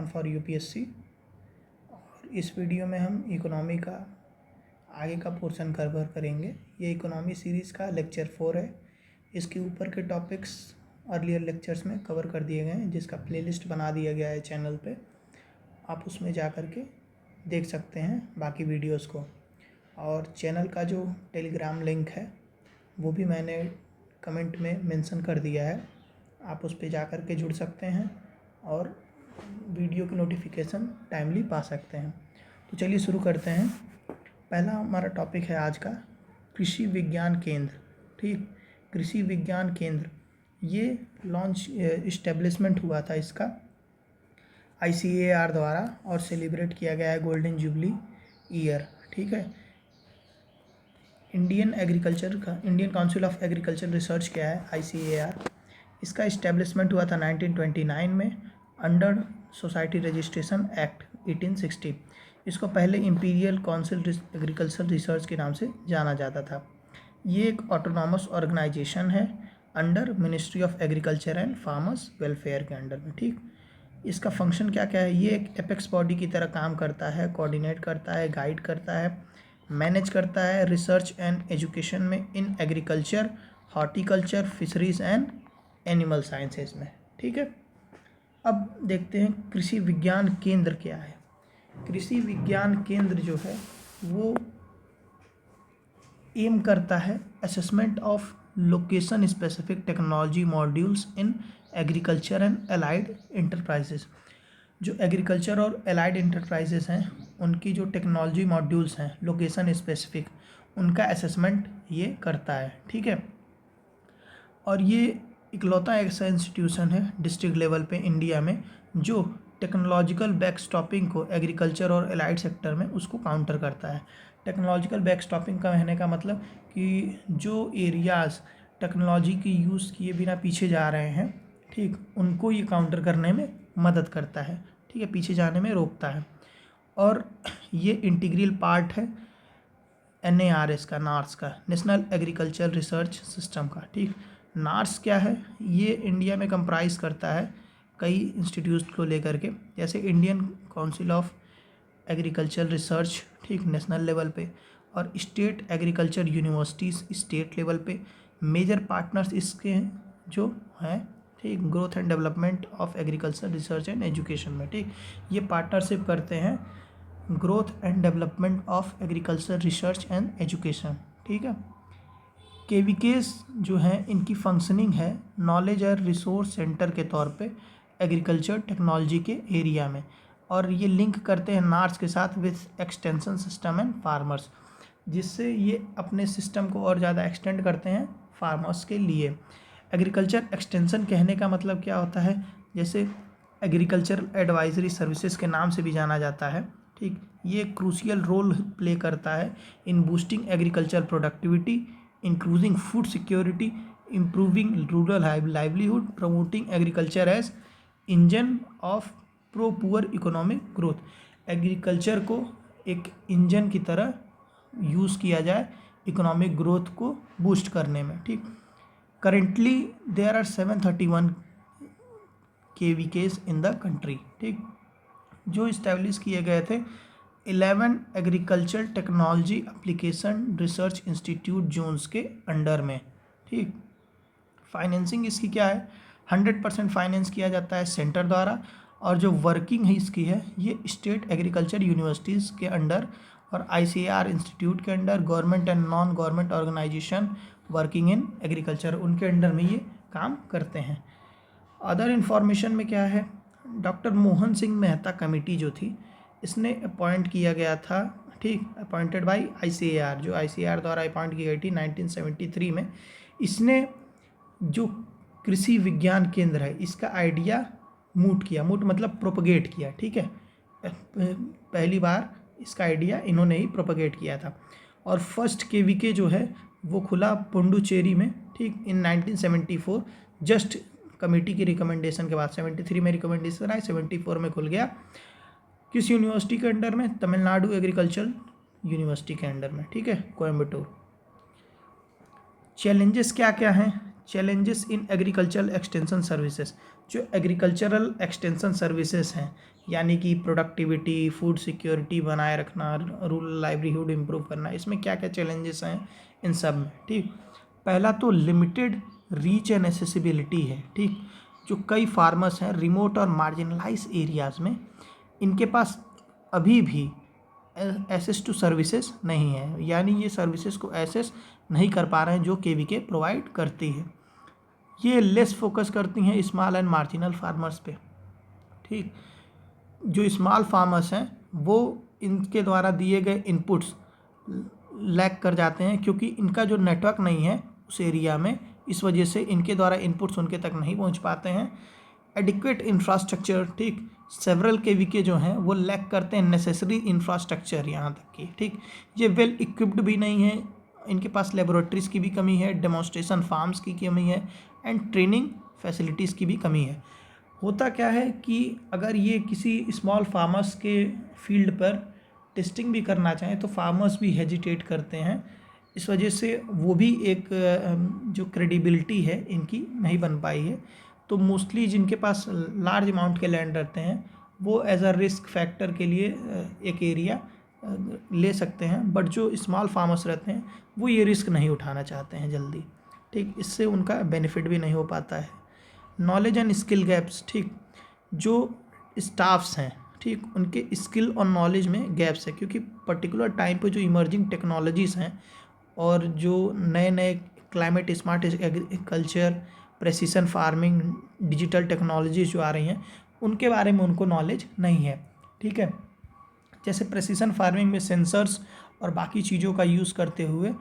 For UPSC. और इस video में हम इकोनॉमी का आगे का पोर्शन कवर करेंगे। ये इकोनॉमी सीरीज़ का लेक्चर 4 है। इसके ऊपर के टॉपिक्स अर्लियर लेक्चर्स में कवर कर दिए गए हैं, जिसका प्लेलिस्ट बना दिया गया है चैनल पे। आप उसमें जा कर के देख सकते हैं बाकी वीडियोस को। और चैनल का जो टेलीग्राम लिंक है वो भी मैंने कमेंट में मेंशन कर दिया है। आप उस पर जा कर के जुड़ सकते हैं और वीडियो की नोटिफिकेशन टाइमली पा सकते हैं। तो चलिए शुरू करते हैं। पहला हमारा टॉपिक है आज का कृषि विज्ञान केंद्र। ठीक, कृषि विज्ञान केंद्र ये लॉन्च इस्टेब्लिशमेंट हुआ था इसका ICAR द्वारा और सेलिब्रेट किया गया है गोल्डन जुबली ईयर। ठीक है, Indian council of agriculture research क्या है ICAR। इसका इस्टेब्लिशमेंट हुआ था 1929 में अंडर सोसाइटी रजिस्ट्रेशन एक्ट 1860। इसको पहले इंपीरियल काउंसिल एग्रीकल्चर रिसर्च के नाम से जाना जाता था। ये एक ऑटोनॉमस ऑर्गेनाइजेशन है under ministry of agriculture and farmers welfare के अंडर में। ठीक, इसका फंक्शन क्या क्या है? ये एक एपेक्स बॉडी की तरह काम करता है, कोऑर्डिनेट करता है, गाइड करता है, मैनेज करता है रिसर्च एंड एजुकेशन में in agriculture, horticulture, fisheries and animal sciences में। ठीक है, अब देखते हैं कृषि विज्ञान केंद्र क्या है। कृषि विज्ञान केंद्र जो है वो एम करता है assessment of location specific technology modules in agriculture and allied enterprises. जो एग्रीकल्चर और एलाइड इंटरप्राइजेस हैं उनकी जो टेक्नोलॉजी मॉड्यूल्स हैं लोकेशन स्पेसिफिक, उनका असेसमेंट ये करता है। ठीक है, और ये इकलौता ऐसा इंस्टीट्यूशन है डिस्ट्रिक्ट लेवल पे इंडिया में जो टेक्नोलॉजिकल बैकस्टॉपिंग को एग्रीकल्चर और एलाइड सेक्टर में उसको काउंटर करता है। टेक्नोलॉजिकल बैकस्टॉपिंग का कहने का मतलब कि जो एरियाज़ टेक्नोलॉजी की यूज़ किए बिना पीछे जा रहे हैं, ठीक, उनको ये काउंटर करने में मदद करता है। ठीक है, पीछे जाने में रोकता है। और ये इंटीग्रल पार्ट है NARS का, नार्स का, नेशनल एग्रीकल्चर रिसर्च सिस्टम का। ठीक, नार्स क्या है? ये इंडिया में कंप्राइज करता है कई इंस्टीट्यूट को लेकर के, जैसे Indian council of agriculture research, ठीक, नेशनल लेवल पे, और state agriculture universities state level पे। मेजर पार्टनर्स इसके जो हैं, ठीक, growth and development of agriculture research and education में। ठीक, ये पार्टनरशिप करते हैं growth and development of agriculture research and education. ठीक है, KVKs जो हैं इनकी फंक्शनिंग है नॉलेज और रिसोर्स सेंटर के तौर पे एग्रीकल्चर टेक्नोलॉजी के एरिया में, और ये लिंक करते हैं नार्स के साथ with extension system and farmers, जिससे ये अपने सिस्टम को और ज़्यादा एक्सटेंड करते हैं फार्मर्स के लिए। एग्रीकल्चर एक्सटेंशन कहने का मतलब क्या होता है? जैसे एग्रीकल्चर एडवाइजरी सर्विसेज के नाम से भी जाना जाता है। ठीक, ये क्रूशियल रोल प्ले करता है in boosting agriculture productivity, increasing food security, improving rural livelihood, promoting agriculture as engine of pro poor economic growth. Agriculture को एक इंजन की तरह यूज़ किया जाए इकोनॉमिक ग्रोथ को बूस्ट करने में। ठीक, currently there are 731 KVKs in the country. ठीक, जो इस्टेब्लिश किए गए थे 11 agriculture technology application research institute zones के अंडर में। ठीक, फाइनेंसिंग इसकी क्या है? 100% फाइनेंस किया जाता है सेंटर द्वारा, और जो वर्किंग है इसकी है ये स्टेट एग्रीकल्चर यूनिवर्सिटीज़ के अंडर और ICAR इंस्टीट्यूट के under, government and non government organisation working in agriculture, उनके अंडर में ये काम करते हैं। अदर इन्फॉर्मेशन में क्या है? डॉक्टर मोहन सिंह मेहता कमेटी जो थी इसने अपॉइंट किया गया था, ठीक, अपॉइंटेड बाय ICAR, जो ICAR द्वारा अपॉइंट की गई थी 1973 में। इसने जो कृषि विज्ञान केंद्र है इसका आइडिया मूट किया, मूट मतलब प्रोपगेट किया। ठीक है, पहली बार इसका आइडिया इन्होंने ही प्रोपगेट किया था। और फर्स्ट KVK जो है वो खुला पुंडुचेरी में, ठीक, इन 1974, जस्ट कमेटी की रिकमेंडेशन के बाद। 73 में रिकमेंडेशन आई, 74 में खुल गया। किस यूनिवर्सिटी के अंडर में? तमिलनाडु एग्रीकल्चर यूनिवर्सिटी के अंडर में। ठीक है, कोयम्बटूर। चैलेंजेस क्या क्या हैं? Challenges in agricultural extension services, जो एग्रीकल्चरल एक्सटेंशन सर्विसेज हैं यानी कि प्रोडक्टिविटी, फूड सिक्योरिटी बनाए रखना, रूरल लाइवलीहुड इम्प्रूव करना, इसमें क्या क्या चैलेंजेस हैं इन सब में। ठीक, पहला तो लिमिटेड रीच एंड एसेसिबिलिटी है। ठीक, जो कई फार्मर्स हैं रिमोट और मार्जिनलाइज एरियाज़ में, इनके पास अभी भी एक्सेस टू सर्विसेज नहीं है, यानी ये सर्विसेज को एक्सेस नहीं कर पा रहे हैं जो केवीके प्रोवाइड करती है। ये लेस फोकस करती हैं स्मॉल एंड मार्जिनल फार्मर्स पे। ठीक, जो स्मॉल फार्मर्स हैं वो इनके द्वारा दिए गए इनपुट्स लैक कर जाते हैं क्योंकि इनका जो नेटवर्क नहीं है उस एरिया में, इस वजह से इनके द्वारा इनपुट्स उनके तक नहीं पहुंच पाते हैं। एडिक्वेट इंफ्रास्ट्रक्चर, ठीक, सेवरल केवीके जो हैं वो लैक करते हैं नेसेसरी इंफ्रास्ट्रक्चर यहाँ तक कि, ठीक, ये वेल इक्विप्ड भी नहीं है, इनके पास लेबोरेटरीज़ की भी कमी है, डेमोन्स्ट्रेशन फार्म्स की कमी है एंड ट्रेनिंग फैसिलिटीज़ की भी कमी है। होता क्या है कि अगर ये किसी स्मॉल फार्मर्स के फील्ड पर टेस्टिंग भी करना चाहें तो फार्मर्स भी हेजिटेट करते हैं, इस वजह से वो भी एक जो क्रेडिबिलिटी है इनकी नहीं बन पाई है। तो मोस्टली जिनके पास लार्ज अमाउंट के लैंड रहते हैं वो एज अ रिस्क फैक्टर के लिए एक एरिया ले सकते हैं, बट जो स्मॉल फार्मर्स रहते हैं वो ये रिस्क नहीं उठाना चाहते हैं जल्दी। ठीक, इससे उनका बेनिफिट भी नहीं हो पाता है। नॉलेज एंड स्किल गैप्स, ठीक, जो स्टाफ्स हैं, ठीक, उनके स्किल और नॉलेज में गैप्स है क्योंकि पर्टिकुलर टाइम पे जो इमर्जिंग टेक्नोलॉजीज़ हैं और जो नए नए climate smart agriculture, precision farming, digital technologies जो आ रही हैं उनके बारे में उनको नॉलेज नहीं है। ठीक है, जैसे प्रेसिशन फार्मिंग में सेंसर्स और बाकी चीज़ों का यूज़ करते हुए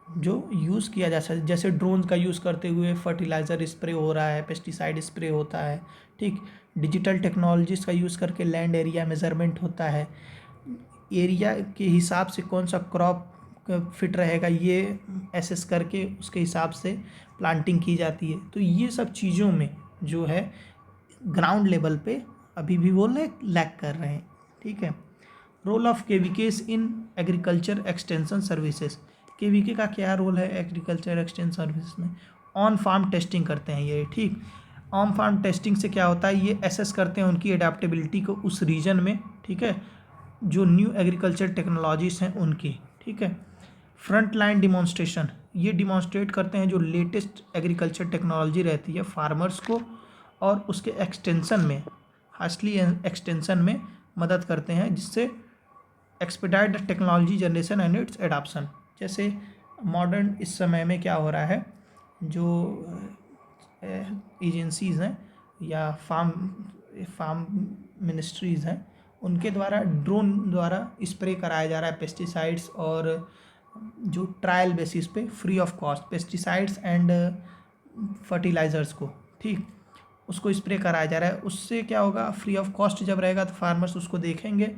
जो यूज़ किया जा सकता है, जैसे ड्रोन का यूज़ करते हुए फर्टिलाइज़र स्प्रे हो रहा है, पेस्टिसाइड स्प्रे होता है। ठीक, डिजिटल टेक्नोलॉजीज़ का यूज़ करके लैंड एरिया मेजरमेंट होता है, एरिया के हिसाब से कौन सा क्रॉप फिट रहेगा ये एसेस करके उसके हिसाब से प्लांटिंग की जाती है। तो ये सब चीज़ों में जो है ग्राउंड लेवल पे अभी भी वो लैक कर रहे हैं। ठीक है, role of KVKs in agriculture extension services, KVK का क्या रोल है एग्रीकल्चर एक्सटेंशन सर्विस में? ऑन फार्म टेस्टिंग करते हैं ये। ठीक, ऑन फार्म टेस्टिंग से क्या होता है, ये एसेस करते हैं उनकी एडेप्टेबिलिटी को उस रीजन में। ठीक है, जो न्यू एग्रीकल्चर टेक्नोलॉजीज़ हैं उनकी। ठीक है, फ्रंट लाइन डिमॉन्स्ट्रेशन, ये डिमॉन्स्ट्रेट करते हैं जो लेटेस्ट एग्रीकल्चर टेक्नोलॉजी रहती है फार्मर्स को और उसके एक्सटेंशन में, हास्टली एक्सटेंशन में मदद करते हैं, जिससे expedite the technology generation and it's adaption. जैसे मॉडर्न इस समय में क्या हो रहा है, जो एजेंसीज़ हैं या फार्म मिनिस्ट्रीज़ हैं उनके द्वारा ड्रोन द्वारा स्प्रे कराया जा रहा है पेस्टिसाइड्स, और जो ट्रायल बेसिस पे free of cost pesticides and fertilisers को, ठीक, उसको स्प्रे कराया जा रहा है। उससे क्या होगा, फ्री ऑफ कॉस्ट जब रहेगा तो फार्मर्स उसको देखेंगे,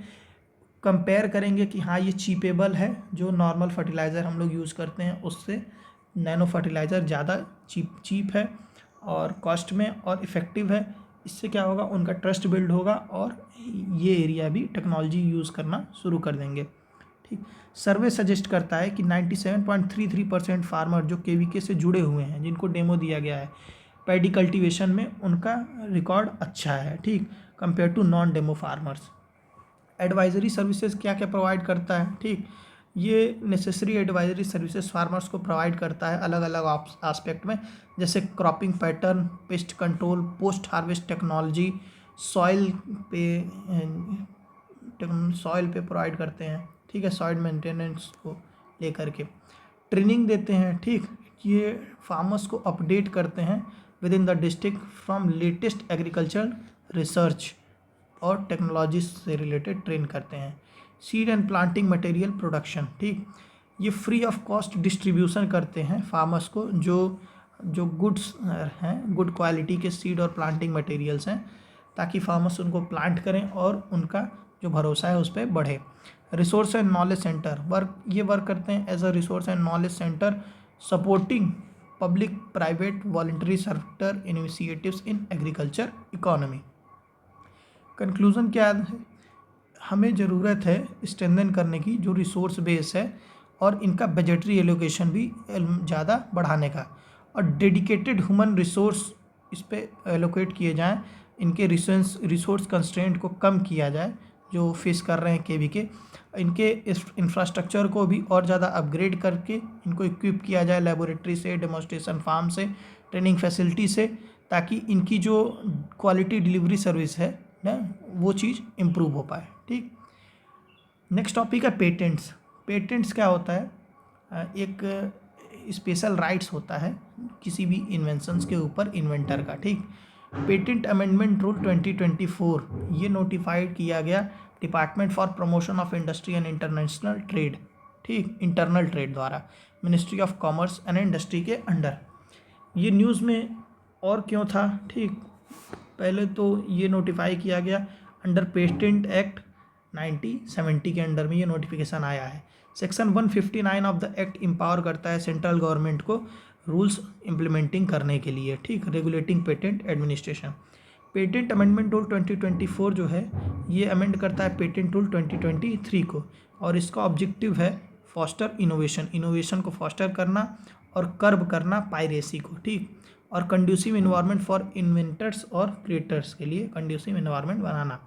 कंपेयर करेंगे कि हाँ ये चीपेबल है, जो नॉर्मल फर्टिलाइज़र हम लोग यूज़ करते हैं उससे नैनो फर्टिलाइज़र ज़्यादा चीप है और कॉस्ट में और इफ़ेक्टिव है। इससे क्या होगा, उनका ट्रस्ट बिल्ड होगा और ये एरिया भी टेक्नोलॉजी यूज़ करना शुरू कर देंगे। ठीक, सर्वे सजेस्ट करता है कि 97.33% फार्मर जो केवीके से जुड़े हुए हैं, जिनको डेमो दिया गया है पैडी कल्टीवेशन में, उनका रिकॉर्ड अच्छा है। ठीक, compare to non demo farmers. Advisory services क्या क्या प्रोवाइड करता है? ठीक, ये नेसेसरी एडवाइजरी सर्विसेज फार्मर्स को प्रोवाइड करता है अलग अलग आस्पेक्ट में, जैसे cropping pattern, pest control, post harvest technology, soil पे प्रोवाइड करते हैं। ठीक है, सॉइल मेंटेनेंस को लेकर के ट्रेनिंग देते हैं। ठीक, ये फार्मर्स को अपडेट करते हैं with in the district from latest agriculture research और टेक्नोलॉजी से रिलेटेड ट्रेन करते हैं। Seed and planting material production, ठीक, ये फ्री ऑफ कॉस्ट डिस्ट्रीब्यूशन करते हैं फार्मर्स को, जो गुड्स हैं, गुड क्वालिटी के सीड और प्लांटिंग मटेरियल्स हैं, ताकि फार्मर्स उनको प्लांट करें और उनका जो भरोसा है उस पर बढ़े। Resource and knowledge centre work करते हैं as a resource and knowledge centre, supporting public private voluntary sector initiatives in agriculture economy. Conclusion क्या है, हमें ज़रूरत है स्ट्रेंथन करने की जो रिसोर्स बेस है और इनका बजटरी एलोकेशन भी ज़्यादा बढ़ाने का, और डेडिकेटेड ह्यूमन रिसोर्स इस पे एलोकेट किए जाएं, इनके रिसोर्स कंस्ट्रेंट को कम किया जाए जो फेस कर रहे हैं केवीके। इनके इस इंफ्रास्ट्रक्चर को भी और ज़्यादा अपग्रेड करके इनको इक्विप किया जाए लेबोरेटरी से, डेमोन्स्ट्रेशन फार्म से, ट्रेनिंग फैसिलिटी से, ताकि इनकी जो क्वालिटी डिलीवरी सर्विस है ना वो चीज़ इम्प्रूव हो पाए। ठीक, नेक्स्ट टॉपिक है पेटेंट्स। पेटेंट्स क्या होता है? एक स्पेशल राइट्स होता है किसी भी इन्वेंशंस के ऊपर इन्वेंटर का। ठीक, पेटेंट अमेंडमेंट रूल 2024 ये नोटिफाइड किया गया department for promotion of industry and international trade, ठीक, इंटरनल ट्रेड द्वारा ministry of commerce and industry के अंडर। ये न्यूज़ में और क्यों था? ठीक, पहले तो ये नोटिफाई किया गया अंडर पेटेंट एक्ट 1970 के अंडर में ये नोटिफिकेशन आया है। Section 159 of the act empower करता है सेंट्रल गवर्नमेंट को रूल्स इम्प्लीमेंटिंग करने के लिए, ठीक, regulating patent administration. Patent amendment rule 2024 जो है ये अमेंड करता है पेटेंट रूल 2023 को, और इसका ऑब्जेक्टिव है फॉस्टर इनोवेशन को फॉस्टर करना और कर्ब करना पायरेसी को, ठीक, और कंड्यूसिव इन्वायरमेंट फॉर इन्वेंटर्स और क्रिएटर्स के लिए कंड्यूसिव इन्वायरमेंट बनाना।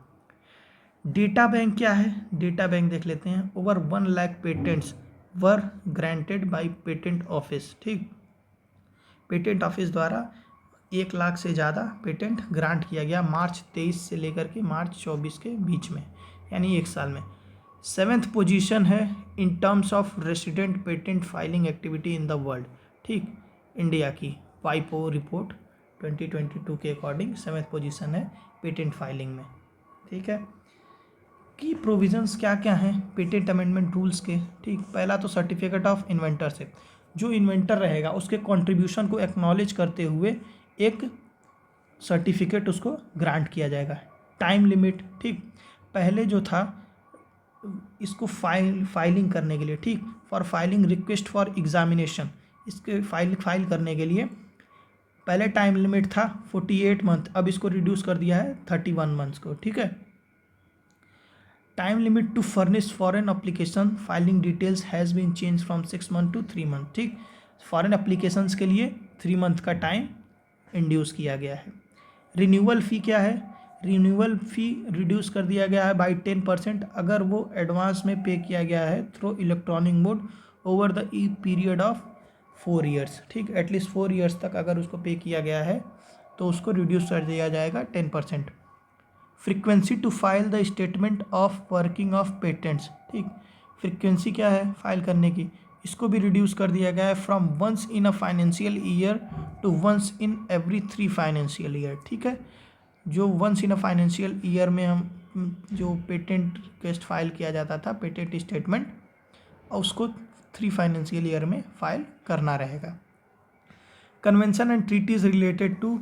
डेटा बैंक क्या है? डेटा बैंक देख लेते हैं। Over 1 lakh patents were granted by patent office, ठीक, पेटेंट ऑफिस द्वारा 1 लाख से ज़्यादा पेटेंट ग्रांट किया गया मार्च 23 से लेकर के मार्च 24 के बीच में, यानी 1 साल में। 7th पोजीशन है इन terms of resident patent filing activity in the world, ठीक, इंडिया की वाइपो रिपोर्ट 2022 के अकॉर्डिंग 7th पोजीशन है पेटेंट फाइलिंग में। ठीक है, की प्रोविजंस क्या क्या हैं पेटेंट अमेंडमेंट रूल्स के? ठीक, पहला तो सर्टिफिकेट ऑफ इन्वेंटर से जो इन्वेंटर रहेगा उसके कंट्रीब्यूशन को एक्नॉलेज करते हुए एक सर्टिफिकेट उसको ग्रांट किया जाएगा। टाइम लिमिट, ठीक, पहले जो था इसको फाइलिंग करने के लिए, ठीक, for filing request for examination, इसके फाइल करने के लिए पहले टाइम लिमिट था 48 मंथ, अब इसको रिड्यूस कर दिया है 31 मंथ्स को। ठीक है, time limit to furnish foreign application filing details has been change from 6 month to 3 month, ठीक, फॉरेन अप्लीकेशंस के लिए 3 मंथ का टाइम इंड्यूस किया गया है। रिन्यूअल फ़ी क्या है? रिन्यूअल फ़ी रिड्यूस कर दिया गया है बाई 10% अगर वो एडवांस में पे किया गया है through electronic mode over the period of 4 years, ठीक, एटलीस्ट 4 ईयर्स तक अगर उसको पे किया गया है तो उसको रिड्यूस कर दिया जाएगा 10%। Frequency to file the statement of working of patents, ठीक, फ्रीक्वेंसी क्या है फाइल करने की, इसको भी रिड्यूस कर दिया गया है from once in a financial year to once in every 3 financial year. ठीक है, जो once in a financial year में हम जो पेटेंट रिक्वेस्ट फाइल किया जाता था पेटेंट स्टेटमेंट, और उसको 3 फाइनेंशियल ईयर में फाइल करना रहेगा। Convention and treaties related to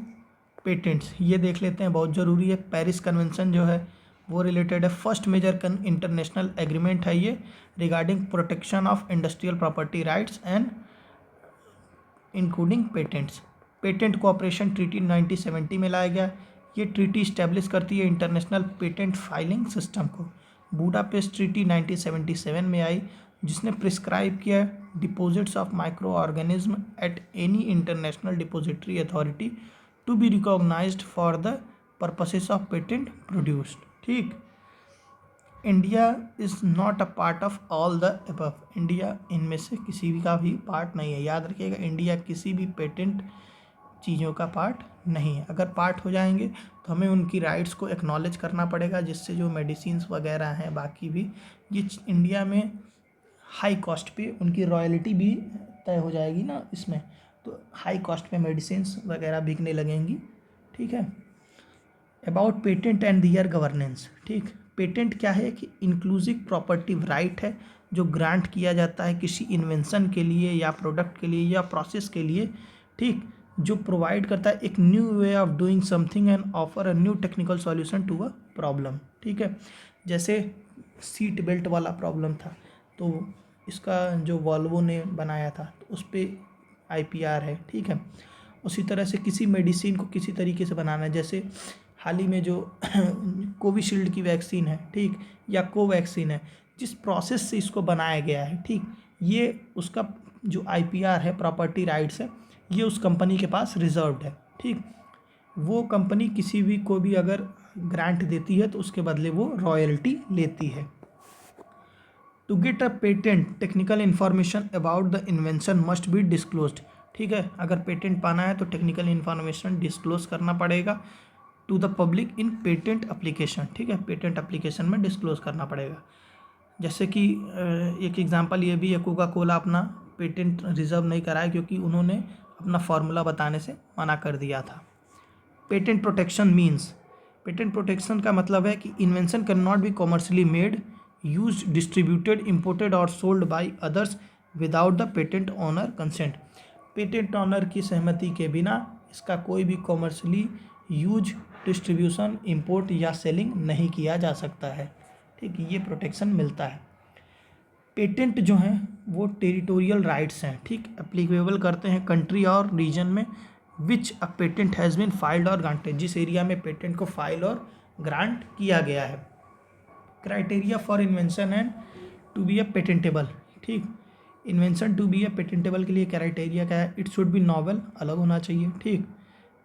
patents ये देख लेते हैं, बहुत ज़रूरी है। पेरिस कन्वेंशन जो है वो रिलेटेड है, फर्स्ट मेजर इंटरनेशनल एग्रीमेंट है ये regarding protection of industrial property rights and including patents. Patent cooperation treaty 1970 में लाया गया। ये ट्रीटी इस्टेब्लिश करती है इंटरनेशनल पेटेंट फाइलिंग सिस्टम को। बुडापेस्ट ट्रीटी 1977 में आई जिसने प्रिस्क्राइब किया deposits of microorganism at any international depository authority to be recognised for the purposes of patent produced. ठीक, India is not a part of all the above, India इनमें से किसी भी का भी पार्ट नहीं है। याद रखिएगा, इंडिया किसी भी पेटेंट चीज़ों का पार्ट नहीं है। अगर पार्ट हो जाएंगे तो हमें उनकी राइट्स को एक्नॉलेज करना पड़ेगा, जिससे जो मेडिसिन्स वगैरह हैं बाकी भी ये इंडिया में हाई कॉस्ट पे उनकी रॉयल्टी भी तय हो जाएगी ना इसमें, तो हाई कॉस्ट पे मेडिसिन्स वगैरह बिकने लगेंगी। ठीक है, about patent and their governance. ठीक, पेटेंट क्या है कि इंक्लूसिव प्रॉपर्टी राइट है जो ग्रांट किया जाता है किसी इन्वेंशन के लिए या प्रोडक्ट के लिए या प्रोसेस के लिए, ठीक, जो प्रोवाइड करता है एक new way of doing something and offer a new technical solution to a problem. ठीक है, जैसे सीट बेल्ट वाला प्रॉब्लम था तो इसका जो वॉल्वो ने बनाया था तो उस पर IPR है। ठीक है, उसी तरह से किसी मेडिसिन को किसी तरीके से बनाना है, जैसे हाल ही में जो कोविशील्ड की वैक्सीन है, ठीक, या कोवैक्सीन है, जिस प्रोसेस से इसको बनाया गया है, ठीक, ये उसका जो IPR है प्रॉपर्टी राइट्स है, ये उस कंपनी के पास रिजर्व्ड है। ठीक, वो कंपनी किसी भी को भी अगर ग्रांट देती है तो उसके बदले वो रॉयल्टी लेती है। To get a patent technical information about the invention must be disclosed. ठीक है, अगर पेटेंट पाना है तो टेक्निकल इन्फॉर्मेशन डिस्क्लोज करना पड़ेगा to the public in patent application. ठीक है, पेटेंट एप्लीकेशन में डिस्क्लोज करना पड़ेगा। जैसे कि एक एग्जांपल ये भी है, कोका कोला अपना पेटेंट रिजर्व नहीं कराया क्योंकि उन्होंने अपना फार्मूला बताने से मना कर दिया था। Patent protection means, patent protection का मतलब है कि invention can not be commercially made, use, distributed, imported और sold by others without the patent owner consent. Patent owner की सहमति के बिना इसका कोई भी कॉमर्शियली यूज, डिस्ट्रीब्यूशन, इंपोर्ट या सेलिंग नहीं किया जा सकता है। ठीक, ये प्रोटेक्शन मिलता है। पेटेंट जो हैं वो टेरिटोरियल राइट्स हैं। ठीक, एप्लीकेबल करते हैं कंट्री और रीजन में which a patent has been filed और ग्रांटेड, जिस एरिया में पेटेंट को फाइल और ग्रांट किया गया है। Criteria for invention and to be a patentable. ठीक, invention to be a patentable के लिए क्राइटेरिया क्या है? इट शुड बी नॉवल, अलग होना चाहिए। ठीक,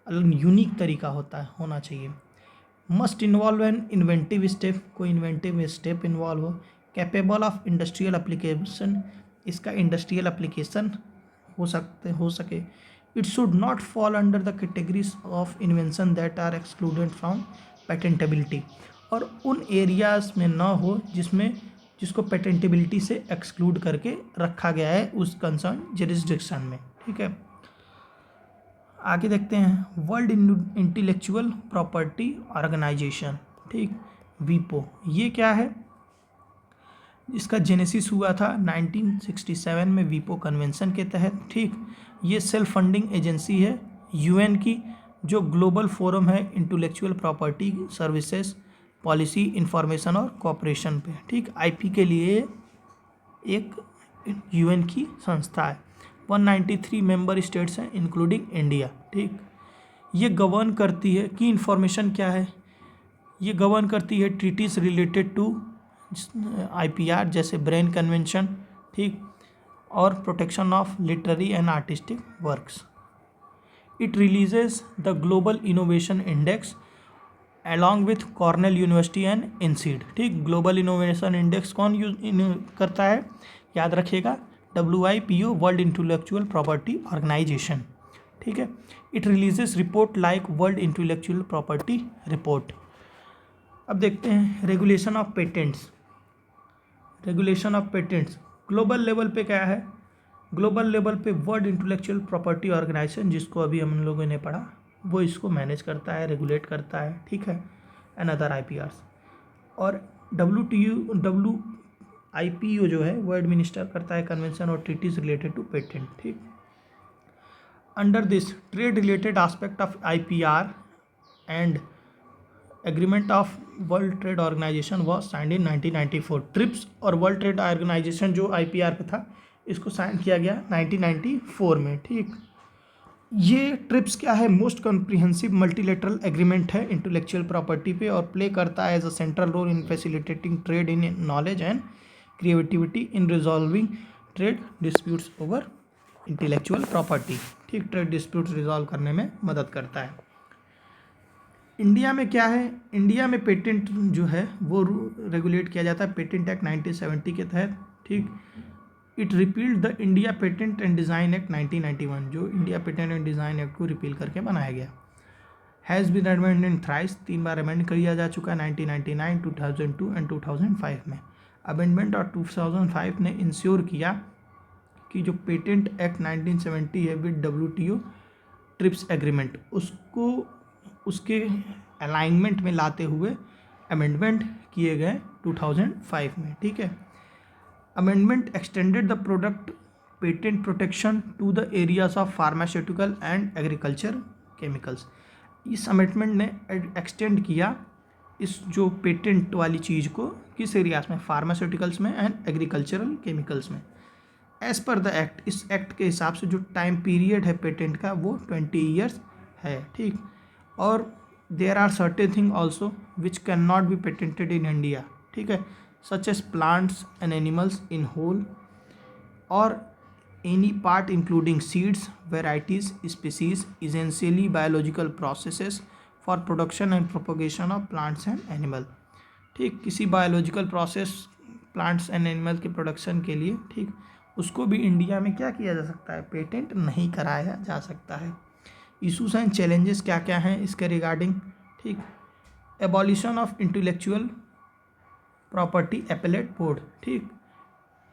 अलग यूनिक तरीका होना चाहिए। Must involve an inventive step, कोई इन्वेंटिव स्टेप इन्वॉल्व हो। कैपेबल ऑफ इंडस्ट्रियल एप्लीकेशन, इसका इंडस्ट्रियल एप्लीकेशन हो सके। It should not fall under the categories of invention that are excluded from patentability, और उन एरियाज में ना हो जिसको पेटेंटेबिलिटी से एक्सक्लूड करके रखा गया है उस कंसर्न जुरिस्डिक्शन में। ठीक है, आगे देखते हैं वर्ल्ड इंटेलेक्चुअल प्रॉपर्टी ऑर्गेनाइजेशन। ठीक, वीपो, ये क्या है? इसका जेनेसिस हुआ था 1967 में वीपो कन्वेंशन के तहत। ठीक, ये सेल्फ फंडिंग एजेंसी है यूएन की, जो ग्लोबल फोरम है intellectual property services, policy, information और कॉपरेशन पे। ठीक, आईपी के लिए एक यूएन की संस्था है। 193 मेंबर स्टेट्स हैं इंक्लूडिंग इंडिया। ठीक, ये गवर्न करती है कि इंफॉर्मेशन क्या है, ये गवर्न करती है ट्रीटीज रिलेटेड टू आईपीआर, जैसे ब्रेन कन्वेंशन। ठीक, और protection of literary and artistic works. It releases the global innovation index along with Cornell University and INSEAD. ठीक, ग्लोबल इनोवेशन इंडेक्स कौन करता है? याद रखिएगा, WIPO, world intellectual property organisation. ठीक है, it releases report like world intellectual property report. अब देखते हैं regulation of patents. Regulation of patents global level पे क्या है? ग्लोबल लेवल पे वर्ल्ड इंटेलेक्चुअल प्रॉपर्टी ऑर्गेनाइजेशन, जिसको अभी हम लोगों ने पढ़ा, वो इसको मैनेज करता है, रेगुलेट करता है। ठीक है, एंड अदर IPRs। और WIPO जो है वो एडमिनिस्टर करता है कन्वेंशन और ट्रीटीज रिलेटेड टू पेटेंट। ठीक, under this trade related aspect of IPR and agreement of world trade organisation was signed in 1994। TRIPS और वर्ल्ड ट्रेड ऑर्गेनाइजेशन जो IPR पे था, इसको साइन किया गया 1994 में। ठीक, ये ट्रिप्स क्या है? मोस्ट कॉम्प्रिहेंसिव मल्टीलेटरल एग्रीमेंट है इंटेलेक्चुअल प्रॉपर्टी पे, और प्ले करता है as a central role in facilitating trade in knowledge and creativity in resolving trade disputes over intellectual property. ठीक, ट्रेड डिस्प्यूट्स रिजॉल्व करने में मदद करता है। इंडिया में क्या है? इंडिया में पेटेंट जो है वो रेगुलेट किया जाता है पेटेंट एक्ट 1970 के तहत। ठीक, it repealed the India patent and design act 1991, जो India patent and design act को रिपील करके बनाया गया। हैज़ बीन अमेंडेड थ्राइस, 3 बार अमेंड किया जा चुका है, 1999, 2002 एंड 2005 में। अमेंडमेंट और 2005 ने इंश्योर किया कि जो पेटेंट एक्ट 1970 है विद WTO ट्रिप्स एग्रीमेंट, उसको उसके अलाइनमेंट में लाते हुए अमेंडमेंट किए गए 2005 में। ठीक है, amendment extended the product patent protection to the areas of pharmaceutical and agriculture chemicals. इस अमेंडमेंट ने एक्सटेंड किया इस जो पेटेंट वाली चीज़ को किस एरियाज में? फार्मास्यूटिकल्स में एंड एग्रीकल्चरल केमिकल्स में। एज पर द एक्ट, इस एक्ट के हिसाब से जो टाइम पीरियड है पेटेंट का वो 20 ईयर्स है। ठीक, और there are certain thing also which can not be patented in India. ठीक है, such as plants and animals in whole, और any part including seeds, varieties, species, essentially biological processes for production and propagation of plants and animal। ठीक, किसी biological process plants and animal के production के लिए, ठीक, उसको भी इंडिया में क्या किया जा सकता है, पेटेंट नहीं कराया जा सकता है। इशूज एंड चैलेंजेस क्या क्या हैं इसके रिगार्डिंग, ठीक, abolition of intellectual property appellate board, ठीक,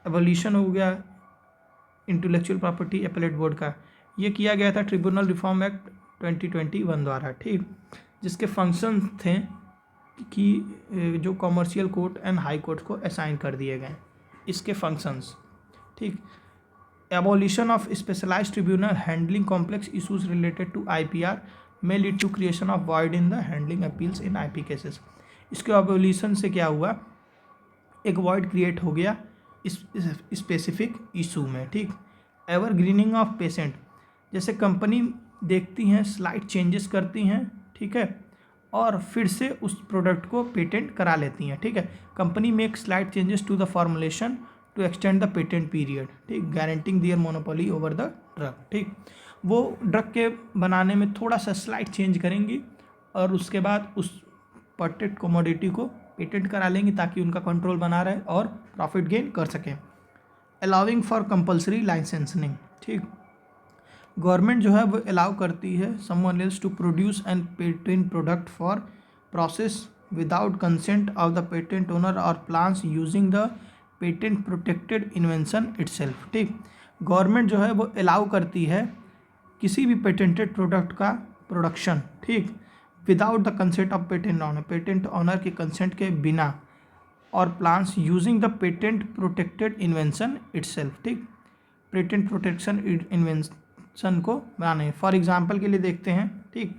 एबॉलिशन हो गया इंटेलेक्चुअल प्रॉपर्टी एपेलेट बोर्ड का, ये किया गया था ट्रिब्यूनल रिफॉर्म एक्ट 2021 द्वारा, ठीक, जिसके फंक्शन थे कि जो commercial court and high court को असाइन कर दिए गए इसके फंक्शंस, ठीक। Abolition of specialised tribunal handling complex issues related to IPR में lead to creation of void in the handling appeals in IP cases. इसके एबॉलिशन से क्या हुआ, एक वॉइड क्रिएट हो गया इस स्पेसिफिक इशू में, ठीक। एवरग्रीनिंग ऑफ पेटेंट, जैसे कंपनी देखती हैं स्लाइट चेंजेस करती हैं, ठीक है, और फिर से उस प्रोडक्ट को पेटेंट करा लेती हैं, ठीक है। Company make slight changes to the formulation to extend the patent period, ठीक, guaranteeing their monopoly over the drug, ठीक। वो ड्रग के बनाने में थोड़ा सा स्लाइट चेंज करेंगी और उसके बाद उस पेटेंट कमोडिटी को पेटेंट करा लेंगी ताकि उनका कंट्रोल बना रहे और प्रॉफिट गेन कर सकें। अलाउिंग फॉर कंपल्सरी लाइसेंसिंग, ठीक, गवर्नमेंट जो है वो अलाउ करती है someone else to produce and patent product for process without consent of the patent owner और plans using the patent protected invention itself, ठीक। गवर्नमेंट जो है वो अलाउ करती है किसी भी पेटेंटेड प्रोडक्ट का प्रोडक्शन, ठीक, without the consent of patent owner के कंसेंट के बिना, और plans using the patent protected invention itself, ठीक, पेटेंट प्रोटेक्शन इन्वेंशन को बनाने। फॉर एग्जांपल के लिए देखते हैं, ठीक,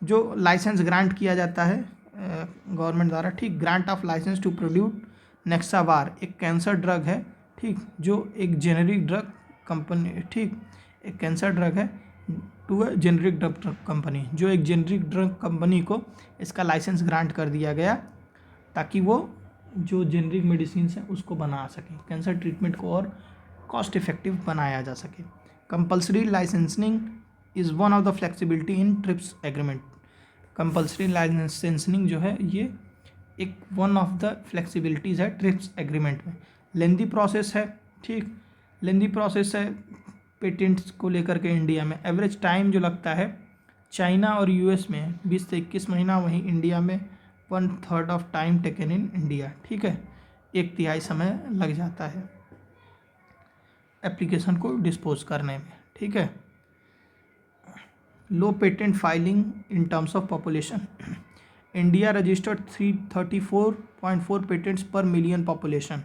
जो लाइसेंस ग्रांट किया जाता है गवर्नमेंट द्वारा, ठीक, grant of licence to produce Nexavar एक कैंसर ड्रग है, ठीक, जो एक जेनेरिक ड्रग कंपनी, ठीक, एक कैंसर ड्रग है to a generic drug company, जो एक जेनेरिक ड्रग कंपनी को इसका लाइसेंस ग्रांट कर दिया गया ताकि वो जो जेनेरिक मेडिसिन है उसको बना सके, कैंसर ट्रीटमेंट को और कॉस्ट इफेक्टिव बनाया जा सके। Compulsory licensing is one of the flexibility in trips agreement. Compulsory licensing जो है ये एक वन ऑफ द फ्लेक्सिबिलिटीज़ है ट्रिप्स एग्रीमेंट में। लेंदी प्रोसेस है, ठीक, लेंदी प्रोसेस है पेटेंट्स को लेकर के इंडिया में। एवरेज टाइम जो लगता है चाइना और यूएस में 20 से 21 महीना, वहीं इंडिया में 1/3 of time taken in India, ठीक है, 1/3 समय लग जाता है एप्लीकेशन को डिस्पोज करने में, ठीक है। Low patent filing in terms of population, India registered 334.4 patents per million population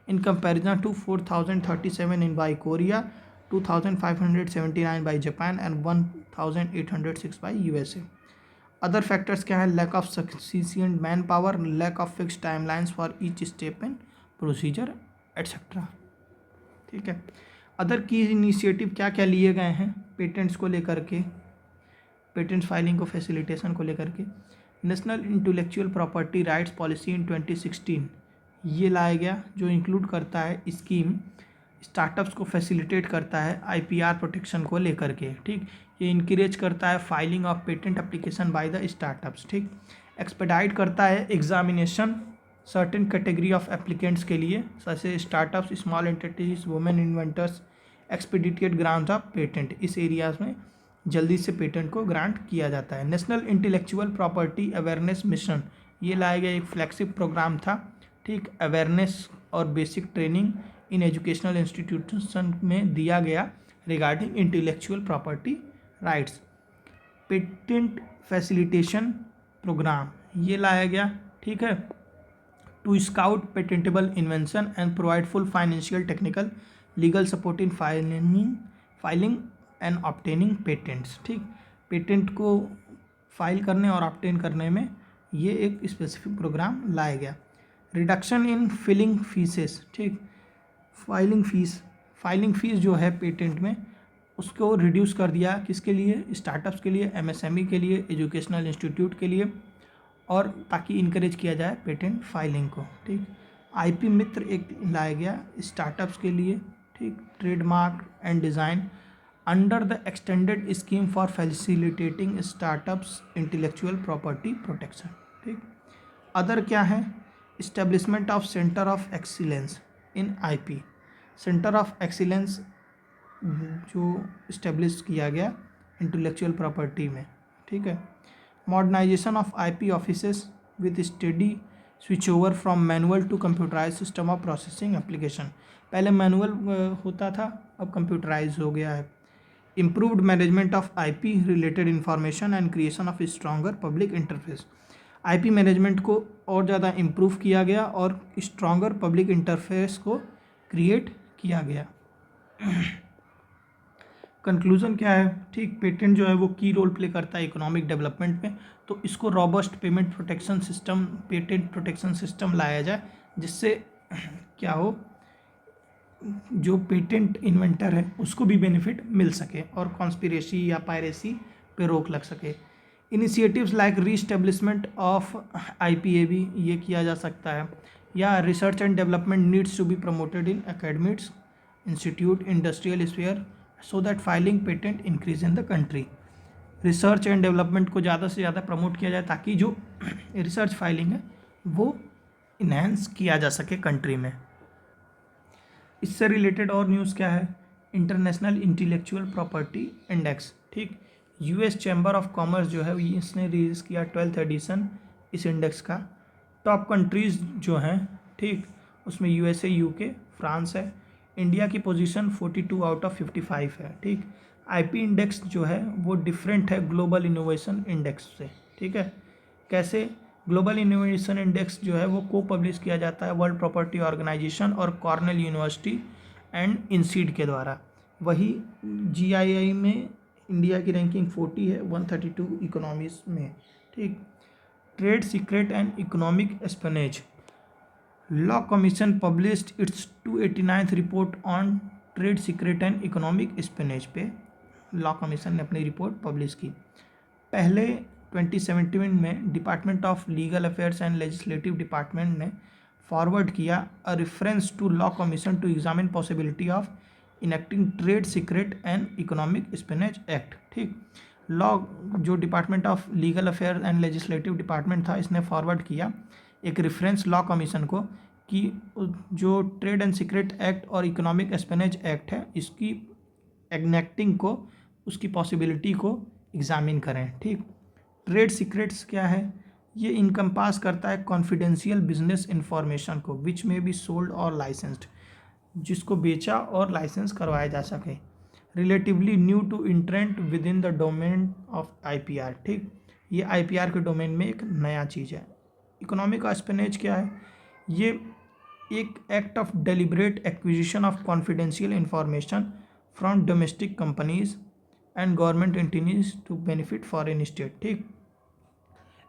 in comparison to 4037 in by Korea, 2579 by Japan and 1806 by USA। Other factors क्या है, lack of sufficient manpower, lack of fix timelines for each step in procedure etcetera, ठीक है। Other की initiative क्या क्या लिए गए हैं पेटेंट्स को लेकर के, पेटेंट्स फाइलिंग को फैसिलिटेशन को लेकर के। National intellectual property rights policy in 2016 ये लाया गया, जो इंक्लूड करता है स्कीम स्टार्टअप्स को फैसिलिटेट करता है आईपीआर प्रोटेक्शन को लेकर के, ठीक, ये इंकरेज करता है filing of patent application by the startups, ठीक, एक्सपेडाइट करता है examination certain category of applicants के लिए, जैसे startups, small entities, women inventors, एक्सपीडिटेड grant of patent, इस एरियाज में जल्दी से पेटेंट को ग्रांट किया जाता है। National intellectual property awareness mission ये लाया गया एक फ्लैगशिप प्रोग्राम था, ठीक, अवेयरनेस और basic training in educational institution में दिया गया regarding intellectual property rights. Patent facilitation programme ये लाया गया, ठीक है, to scout patentable invention and provide full financial technical legal support in filing and obtaining patents, ठीक, पेटेंट को फाइल करने और ऑब्टेन करने में ये एक स्पेसिफिक प्रोग्राम लाया गया। रिडक्शन इन फिलिंग फीसेस, ठीक, फाइलिंग फ़ीस जो है पेटेंट में उसको रिड्यूस कर दिया, किसके लिए, स्टार्टअप्स के लिए, एमएसएमई के लिए, एजुकेशनल इंस्टीट्यूट के लिए, और ताकि इनकरेज किया जाए पेटेंट फाइलिंग को, ठीक। आईपी मित्र एक लाया गया स्टार्टअप्स के लिए, ठीक, trademark and design under the extended scheme for facilitating startups intellectual property protection. ठीक, अदर क्या है, establishment of centre of excellence in IP, centre of excellence जो इस्टेब्लिश किया गया इंटेलेक्चुअल प्रॉपर्टी में। ठीक है, modernisation of IP offices with study switch over from manual to computerise system of processing application, पहले मैनुअल होता था, अब कंप्यूटराइज हो गया है। Improved management of IP related information and creation of stronger public interface, IP management को और ज़्यादा इम्प्रूव किया गया और स्ट्रॉन्गर पब्लिक इंटरफेस को क्रिएट किया गया। कंक्लूजन क्या है, ठीक, पेटेंट जो है वो की रोल प्ले करता है इकोनॉमिक डेवलपमेंट में, तो इसको robust payment protection system, patent protection system लाया जाए, जिससे क्या हो, जो पेटेंट इन्वेंटर है उसको भी बेनिफिट मिल सके और कॉन्स्पिरेसी या पायरेसी पे रोक लग सके। Initiatives like reestablishment of IPAB ये किया जा सकता है, या research and development needs to be promoted in academics institute industrial sphere so that filing patent increase in the country. Research and development को ज़्यादा से ज़्यादा प्रमोट किया जाए ताकि जो रिसर्च फाइलिंग है वो इन्हेंस किया जा सके कंट्री में। इससे रिलेटेड और न्यूज़ क्या है, इंटरनेशनल इंटेलेक्चुअल प्रॉपर्टी इंडेक्स, ठीक, यूएस चैम्बर ऑफ कॉमर्स जो है इसने रिलीज़ किया 12th एडिशन इस इंडेक्स का। टॉप कंट्रीज़ जो हैं, ठीक, उसमें यूएसए, यूके, फ्रांस है। इंडिया की पोजीशन 42 आउट ऑफ 55 है। ठीक, आईपी इंडेक्स जो है वो डिफरेंट है ग्लोबल इनोवेशन इंडेक्स से। ठीक है, कैसे, ग्लोबल इनोवेशन इंडेक्स जो है वो को पब्लिश किया जाता है वर्ल्ड प्रॉपर्टी ऑर्गेनाइजेशन और कॉर्नेल यूनिवर्सिटी एंड इंसीड के द्वारा। वही जीआईआई में इंडिया की रैंकिंग 40 है 132 इकोनॉमीज में। ठीक, trade secret and economic espionage, law commission published its 289th report on trade secret and economic espionage पे लॉ कमीशन ने अपनी रिपोर्ट पब्लिश की। पहले 2017 में department of legal affairs and legislative department ने फॉरवर्ड किया a reference to law commission to examine possibility of enacting trade secret and economic espionage act. ठीक, law जो department of legal affair and legislative department था, इसने forward किया एक reference law commission को कि जो ट्रेड एंड सीक्रेट एक्ट और इकोनॉमिक एस्पेनेज एक्ट है इसकी एग्नेक्टिंग को, उसकी पॉसिबिलिटी को एग्जामिन करें। ठीक, ट्रेड सीक्रेट्स क्या है, ये इनकम्पास करता है कॉन्फिडेंशियल बिजनेस इंफॉर्मेशन को विच में बी सोल्ड और लाइसेंस्ड, जिसको बेचा और लाइसेंस करवाया जा सके, relatively new to entrant within the domain of IPR. ठीक, ये आईपीआर के डोमेन में एक नया चीज़ है। इकोनॉमिक एस्पेनेज क्या है, ये एक act of deliberate acquisition of confidential information from domestic companies and government entities to benefit foreign state. ठीक,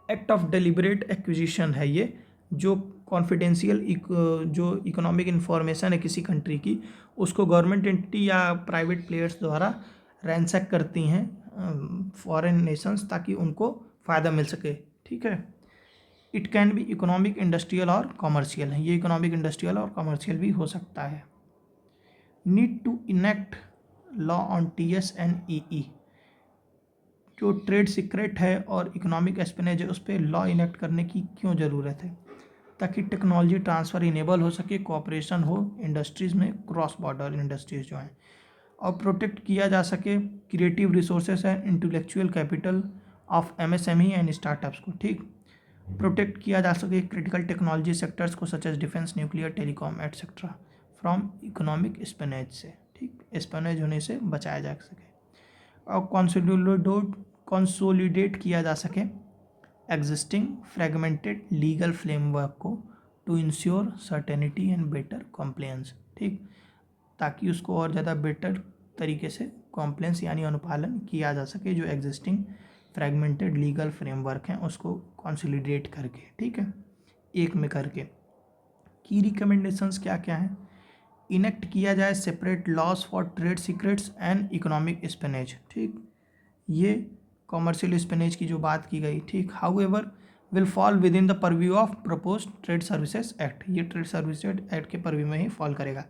एक्ट ऑफ डेलिब्रेट एक्विजिशन है ये, जो कॉन्फिडेंशियल जो इकोनॉमिक इंफॉर्मेशन है किसी कंट्री की, उसको गवर्नमेंट एंटिटी या प्राइवेट प्लेयर्स द्वारा रैंसैक करती हैं फॉरेन नेशंस ताकि उनको फ़ायदा मिल सके। ठीक है, it can be economic, industrial और कॉमर्शियल है, ये इकोनॉमिक, इंडस्ट्रियल और कॉमर्शियल भी हो सकता है। Need to enact law on TS and EE, जो ट्रेड सीक्रेट है और इकोनॉमिक एस्पेनेज है उस पर लॉ इनेक्ट करने की क्यों ज़रूरत है, ताकि टेक्नोलॉजी ट्रांसफ़र इनेबल हो सके, कोऑपरेशन हो इंडस्ट्रीज़ में, क्रॉस बॉर्डर इंडस्ट्रीज़ जो हैं, और प्रोटेक्ट किया जा सके creative resources and intellectual capital of MSME and startups को। ठीक, प्रोटेक्ट किया जा सके क्रिटिकल टेक्नोलॉजी सेक्टर्स को such as defence, nuclear, telecom etcetera from economic espionage से। ठीक, एस्पेनेज होने से बचाया जा सके, और कंसोलिडेट किया जा सके एग्जिस्टिंग फ्रेगमेंटेड लीगल फ्रेमवर्क को to ensure certainty and better compliance. ठीक, ताकि उसको और ज़्यादा बेटर तरीके से कॉम्प्लायंस यानी अनुपालन किया जा सके, जो एग्जिस्टिंग फ्रेगमेंटेड लीगल फ्रेमवर्क हैं उसको कंसोलिडेट करके। ठीक है, एक में करके। की रिकमेंडेशंस क्या क्या हैं, इनेक्ट किया जाए separate laws for trade secrets and economic espionage. ठीक, ये कॉमर्शियल एस्पेनेज की जो बात की गई। ठीक, however will fall within the purview of propose trade services act, ये ट्रेड सर्विसेज एक्ट के परव्यू में ही फॉल करेगा।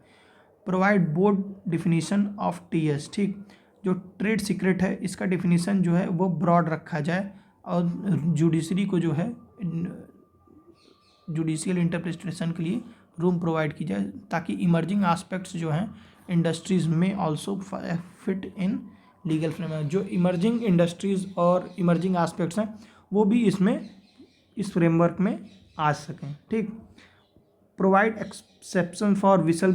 Provide board definition of TS, ठीक। जो ट्रेड सीक्रेट है इसका डिफिनीशन जो है वो ब्रॉड रखा जाए और जुडिशरी को जो है जुडिशियल इंटरप्रिटेशन के लिए रूम प्रोवाइड की जाए, ताकि इमर्जिंग एस्पेक्ट्स जो हैं इंडस्ट्रीज़ में also fit in legal framework. जो इमर्जिंग इंडस्ट्रीज़ और इमर्जिंग एस्पेक्ट्स हैं वो भी इसमें इस फ्रेमवर्क में आ सकें, ठीक। Provide exception for whistle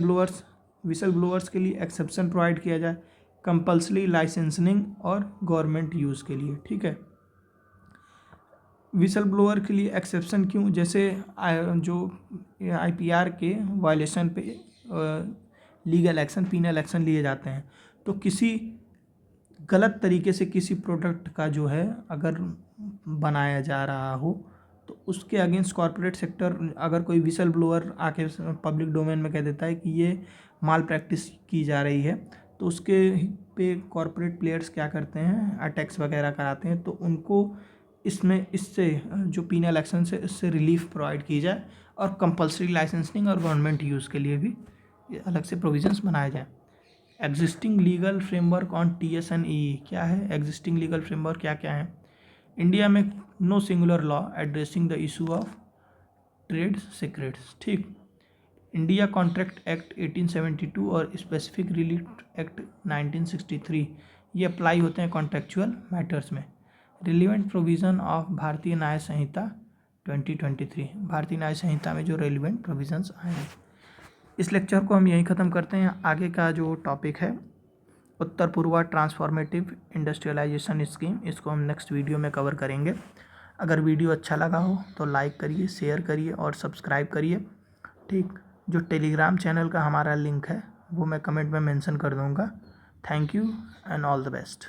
blowers के लिए एक्सेप्शन प्रोवाइड किया जाए, कंपल्सरी लाइसेंसिंग और गवर्नमेंट यूज़ के लिए, ठीक है। विसल ब्लोअर के लिए एक्सेप्शन क्यों, जैसे जो आईपीआर के वायलेशन पे लीगल एक्शन, पीनल एक्शन लिए जाते हैं, तो किसी गलत तरीके से किसी प्रोडक्ट का जो है अगर बनाया जा रहा हो तो उसके अगेंस्ट कॉरपोरेट सेक्टर अगर कोई विसल ब्लोअर आके पब्लिक डोमेन में कह देता है कि ये माल प्रैक्टिस की जा रही है, तो उसके पे कॉरपोरेट प्लेयर्स क्या करते हैं, अटैक्स वगैरह कराते हैं। तो उनको इससे जो पीनल एक्शन से इससे रिलीफ प्रोवाइड की जाए और कंपल्सरी लाइसेंसिंग और गवर्नमेंट यूज़ के लिए भी अलग से प्रोविजंस बनाए जाए। Existing legal framework on TS and E क्या है, एग्जिस्टिंग लीगल फ्रेमवर्क क्या क्या है। इंडिया में no singular law addressing the issue of trade secrets, ठीक। इंडिया कॉन्ट्रैक्ट एक्ट 1872 और स्पेसिफिक रिलीफ एक्ट 1963 ये अप्लाई होते हैं कॉन्ट्रेक्चुअल मैटर्स में। रिलीवेंट प्रोविज़न ऑफ भारतीय न्याय संहिता 2023, भारतीय न्याय संहिता में जो रेलिवेंट प्रोविजंस आए हैं। इस लेक्चर को हम यहीं ख़त्म करते हैं। आगे का जो टॉपिक है उत्तर पूर्वा ट्रांसफॉर्मेटिव इंडस्ट्रियलाइजेशन स्कीम, इसको हम नेक्स्ट वीडियो में कवर करेंगे। अगर वीडियो अच्छा लगा हो तो लाइक करिए, शेयर करिए और सब्सक्राइब करिए, ठीक। जो टेलीग्राम चैनल का हमारा लिंक है वो मैं कमेंट में मेंशन कर दूँगा। Thank you and all the best.